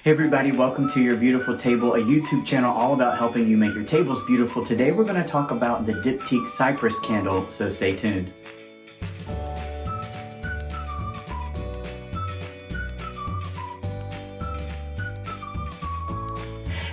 Hey everybody, welcome to Your Beautiful Table, a YouTube channel all about helping you make your tables beautiful. Today we're going to talk about the Diptyque Cypres candle, so stay tuned.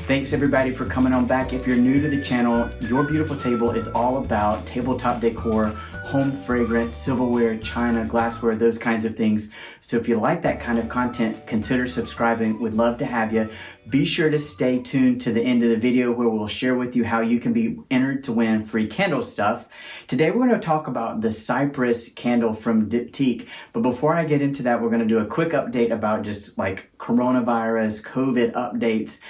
Thanks everybody for coming on back. If you're new to the channel, Your Beautiful Table is all about tabletop decor, home fragrance, silverware, china, glassware, those kinds of things. So if you like that kind of content, consider subscribing. We'd love to have you. Be sure to stay tuned to the end of the video where we'll share with you how you can be entered to win free candle stuff. Today we're going to talk about the Cypress candle from Diptyque. But before I get into that, we're going to do a quick update about just like coronavirus, COVID updates.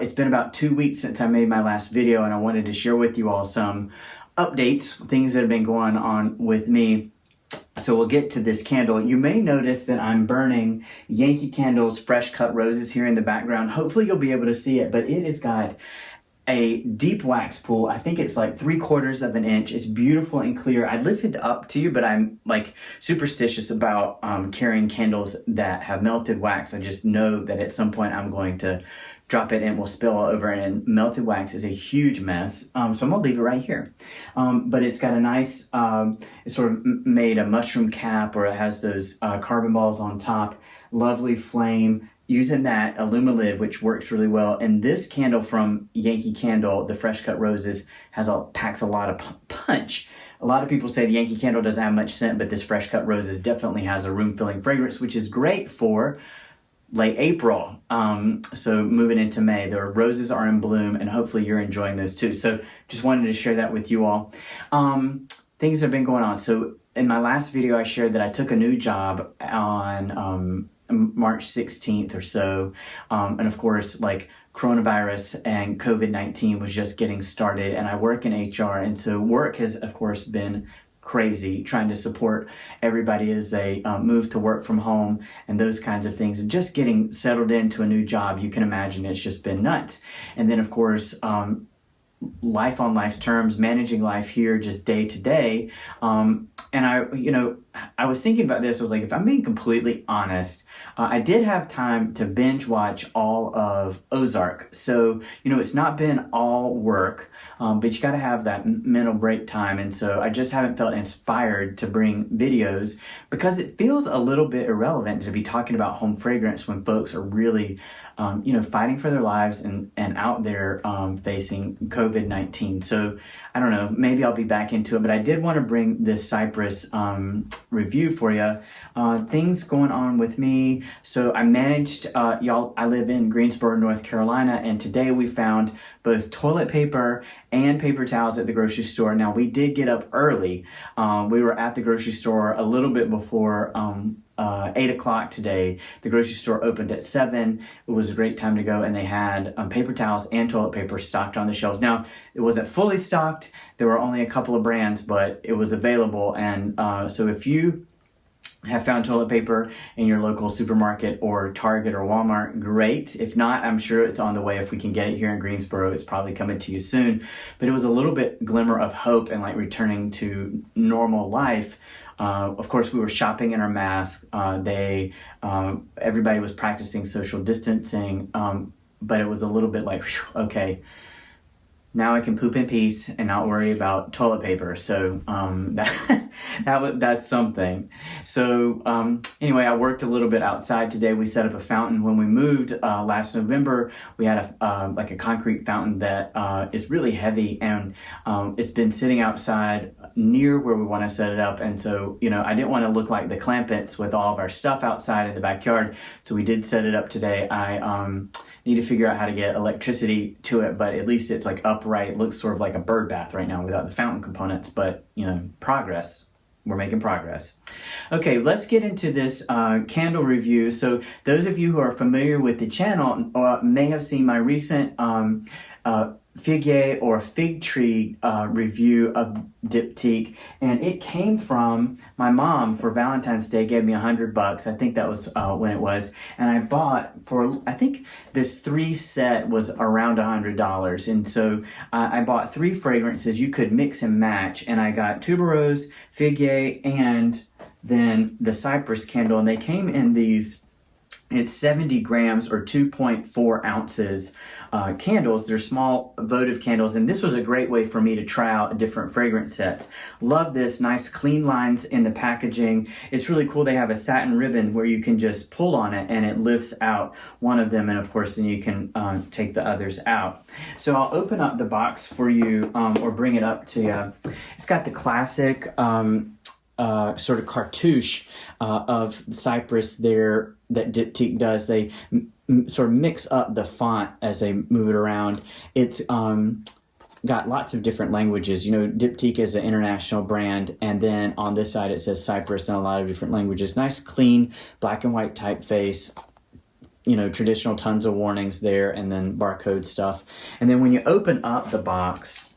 It's been about 2 weeks since I made my last video and I wanted to share with you all some updates, things that have been going on with me. So we'll get to this candle. You may notice that I'm burning Yankee Candle's fresh cut roses here in the background. Hopefully you'll be able to see it, but it has got a deep wax pool. I think it's like 3/4 of an inch. It's beautiful and clear. I'd lift it up to you, but I'm like superstitious about carrying candles that have melted wax. I just know that at some point I'm going to drop it and it will spill all over, and melted wax is a huge mess. So I'm gonna leave it right here. But it's got a nice, it's sort of made a mushroom cap, or it has those carbon balls on top. Lovely flame. Using that Lid, which works really well. And this candle from Yankee Candle, the Fresh Cut Roses, packs a lot of punch. A lot of people say the Yankee Candle doesn't have much scent, but this Fresh Cut Roses definitely has a room-filling fragrance, which is great for late April. So moving into May, the roses are in bloom, and hopefully you're enjoying those too. So just wanted to share that with you all. Things have been going on. So in my last video, I shared that I took a new job on March 16th or so. And of course, like coronavirus and COVID-19 was just getting started, and I work in HR. And so work has, of course, been crazy, trying to support everybody as they move to work from home and those kinds of things. And just getting settled into a new job, you can imagine it's just been nuts. And then, of course, life on life's terms, managing life here just day to day. And I was thinking about this. I was like, if I'm being completely honest, I did have time to binge watch all of Ozark. So, it's not been all work, but you got to have that mental break time. And so I just haven't felt inspired to bring videos because it feels a little bit irrelevant to be talking about home fragrance when folks are really, fighting for their lives and out there facing COVID-19. So I don't know, maybe I'll be back into it, but I did want to bring this Cypress review for you. Things going on with me. So I managed, I live in Greensboro, North Carolina, and today we found both toilet paper and paper towels at the grocery store. Now, we did get up early. We were at the grocery store a little bit before 8 o'clock today. The grocery store opened at 7. It was a great time to go, and they had paper towels and toilet paper stocked on the shelves. Now, it wasn't fully stocked. There were only a couple of brands, but it was available. And so if you have found toilet paper in your local supermarket or Target or Walmart, great. If not, I'm sure it's on the way. If we can get it here in Greensboro, it's probably coming to you soon. But it was a little bit glimmer of hope and like returning to normal life. Of course, we were shopping in our masks. Everybody was practicing social distancing, but it was a little bit like, whew, okay, now I can poop in peace and not worry about toilet paper. So that's something. So anyway, I worked a little bit outside today. We set up a fountain. When we moved last November, we had a concrete fountain that is really heavy, and it's been sitting outside near where we want to set it up. And so, I didn't want to look like the Clampets with all of our stuff outside in the backyard. So we did set it up today. I need to figure out how to get electricity to it, but at least it's like upright. It looks sort of like a bird bath right now without the fountain components, but progress. We're making progress. Okay, let's get into this candle review. So those of you who are familiar with the channel may have seen my recent figuier or fig tree review of Diptyque, and it came from my mom for Valentine's Day. Gave me $100. I think that was when it was, and I bought I think this 3 set was around $100, and so I bought 3 fragrances you could mix and match, and I got tuberose, figuier, and then the Cypress candle, and they came in these It's 70 grams or 2.4 ounces candles. They're small votive candles, and this was a great way for me to try out different fragrance sets. Love this, nice clean lines in the packaging. It's really cool. They have a satin ribbon where you can just pull on it and it lifts out one of them, and of course then you can take the others out. So I'll open up the box for you or bring it up to you. It's got the classic sort of cartouche of Cypress there that Diptyque does. They sort of mix up the font as they move it around. It's got lots of different languages. You know, Diptyque is an international brand, and then on this side it says Cypress in a lot of different languages. Nice, clean, black and white typeface. You know, traditional, tons of warnings there, and then barcode stuff. And then when you open up the box,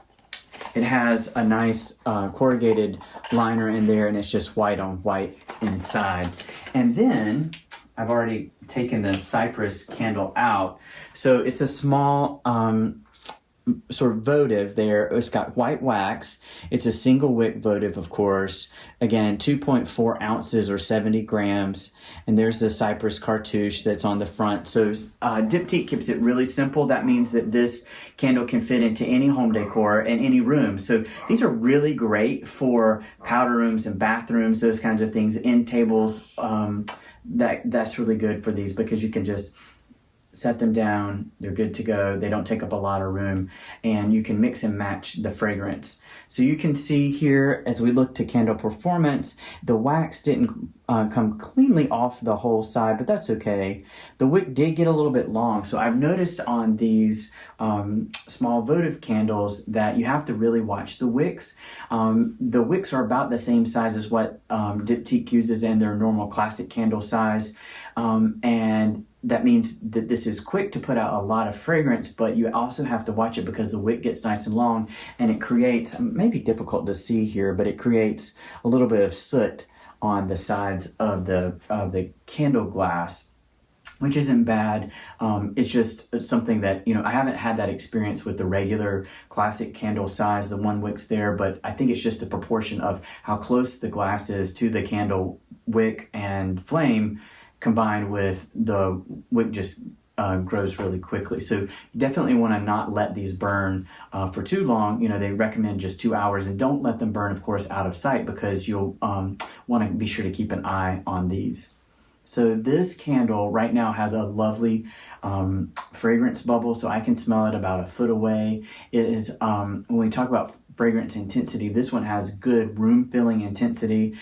it has a nice corrugated liner in there, and it's just white on white inside. And then I've already taken the Cypress candle out. So it's a small sort of votive there. It's got white wax. It's a single wick votive, of course. Again, 2.4 ounces or 70 grams. And there's the Cypress cartouche that's on the front. So Diptyque keeps it really simple. That means that this candle can fit into any home decor and any room. So these are really great for powder rooms and bathrooms, those kinds of things, end tables. That's really good for these because you can just set them down, they're good to go, they don't take up a lot of room, and you can mix and match the fragrance. So you can see here, as we look to candle performance, the wax didn't come cleanly off the whole side, but that's okay. The wick did get a little bit long, so I've noticed on these small votive candles that you have to really watch the wicks. The wicks are about the same size as what Diptyque uses in their normal classic candle size, and that means that this is quick to put out a lot of fragrance, but you also have to watch it because the wick gets nice and long, and it creates, maybe difficult to see here, but it creates a little bit of soot on the sides of the candle glass, which isn't bad. It's just something that, you know, I haven't had that experience with the regular classic candle size, the one wick's there, but I think it's just a proportion of how close the glass is to the candle wick and flame, combined with the wick just grows really quickly. So you definitely want to not let these burn for too long. You know, they recommend just 2 hours, and don't let them burn, of course, out of sight, because you'll want to be sure to keep an eye on these. So this candle right now has a lovely fragrance bubble, so I can smell it about a foot away. It is, when we talk about fragrance intensity, this one has good room filling intensity.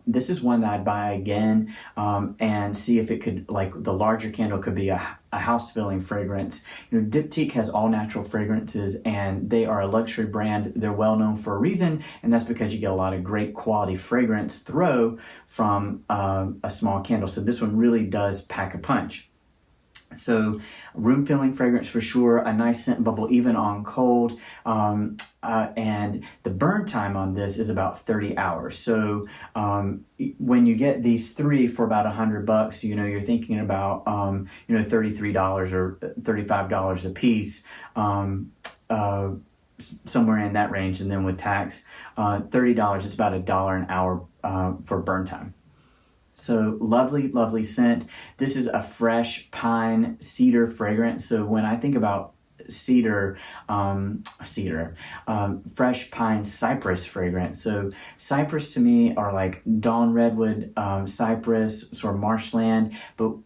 This is one that I'd buy again and see if it could, like the larger candle could be a house filling fragrance. You know, Diptyque has all natural fragrances, and they are a luxury brand. They're well known for a reason, and that's because you get a lot of great quality fragrance throw from a small candle. So this one really does pack a punch. So room filling fragrance for sure, a nice scent bubble even on cold, and the burn time on this is about 30 hours. So when you get these three for about $100, you know, you're thinking about you know, $33 or $35 a piece, somewhere in that range, and then with tax, $30, it's about $1 an hour for burn time. So lovely, lovely scent. This is a fresh pine cedar fragrance. So when I think about cedar, fresh pine cypress fragrance. So cypress to me are like dawn redwood, cypress, sort of marshland, but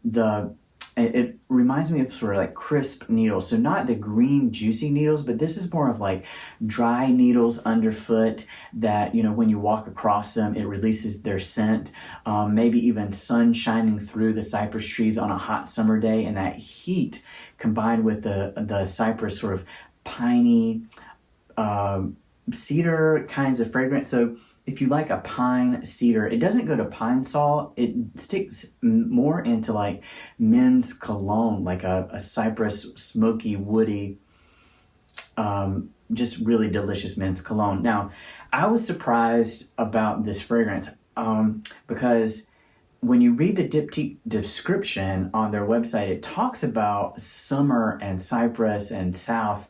it reminds me of sort of like crisp needles. So not the green juicy needles, but this is more of like dry needles underfoot that, you know, when you walk across them, it releases their scent. Maybe even sun shining through the cypress trees on a hot summer day, and that heat combined with the cypress sort of piney cedar kinds of fragrance. So if you like a pine cedar, it doesn't go to Pine Sol. It sticks more into like men's cologne, like a cypress, smoky, woody, just really delicious men's cologne. Now, I was surprised about this fragrance because when you read the Diptyque description on their website, it talks about summer and cypress and south.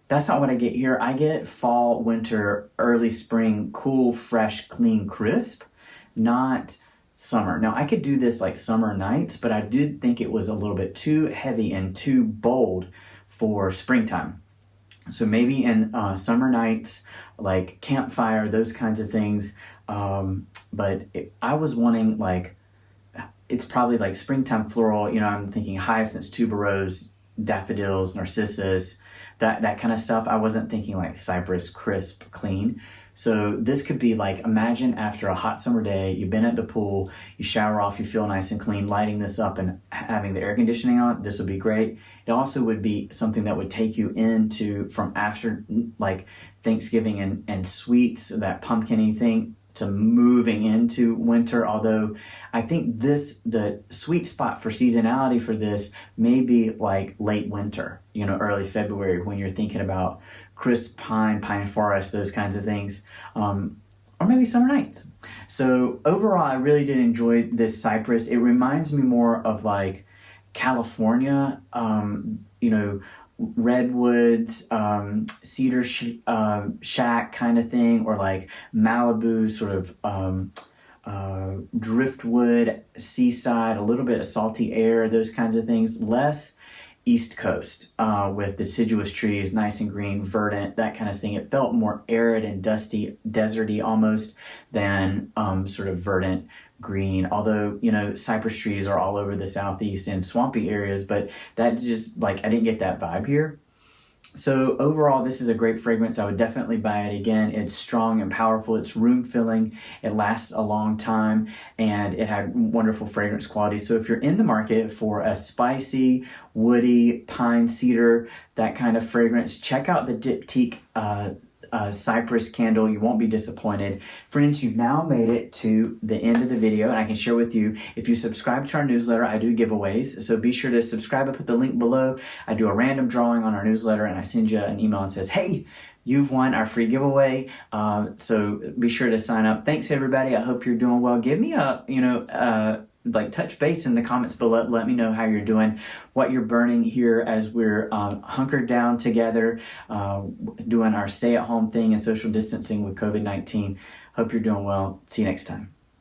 That's not what I get here. I get fall, winter, early spring, cool, fresh, clean, crisp, not summer. Now I could do this like summer nights, but I did think it was a little bit too heavy and too bold for springtime. So maybe in summer nights, like campfire, those kinds of things. I was wanting like, it's probably like springtime floral, you know, I'm thinking hyacinths, tuberose, daffodils, narcissus, that kind of stuff. I wasn't thinking like cypress, crisp, clean. So this could be like, imagine after a hot summer day, you've been at the pool, you shower off, you feel nice and clean, lighting this up and having the air conditioning on, this would be great. It also would be something that would take you into, from after like Thanksgiving and sweets, that pumpkin-y thing, to moving into winter. Although I think the sweet spot for seasonality for this may be like late winter, you know, early February, when you're thinking about crisp pine forest, those kinds of things, or maybe summer nights. So overall, I really did enjoy this cypress. It reminds me more of like California, you know, redwoods, cedar shack kind of thing, or like Malibu sort of driftwood, seaside, a little bit of salty air, those kinds of things. Less East Coast with deciduous trees, nice and green, verdant, that kind of thing. It felt more arid and dusty, deserty almost, than sort of verdant green. Although, you know, cypress trees are all over the Southeast and swampy areas, but that just, like, I didn't get that vibe here. So overall, this is a great fragrance. I would definitely buy it again. It's strong and powerful. It's room filling. It lasts a long time, and it had wonderful fragrance quality. So if you're in the market for a spicy, woody, pine, cedar, that kind of fragrance, check out the Diptyque Cypress candle. You won't be disappointed. Friends, you've now made it to the end of the video, and I can share with you, if you subscribe to our newsletter, I do giveaways, so be sure to subscribe. I put the link below. I do a random drawing on our newsletter, and I send you an email and says, hey, you've won our free giveaway. So be sure to sign up. Thanks everybody. I hope you're doing well. Give me a like touch base in the comments below. Let me know how you're doing, what you're burning here as we're hunkered down together, doing our stay-at-home thing and social distancing with COVID-19. Hope you're doing well. See you next time.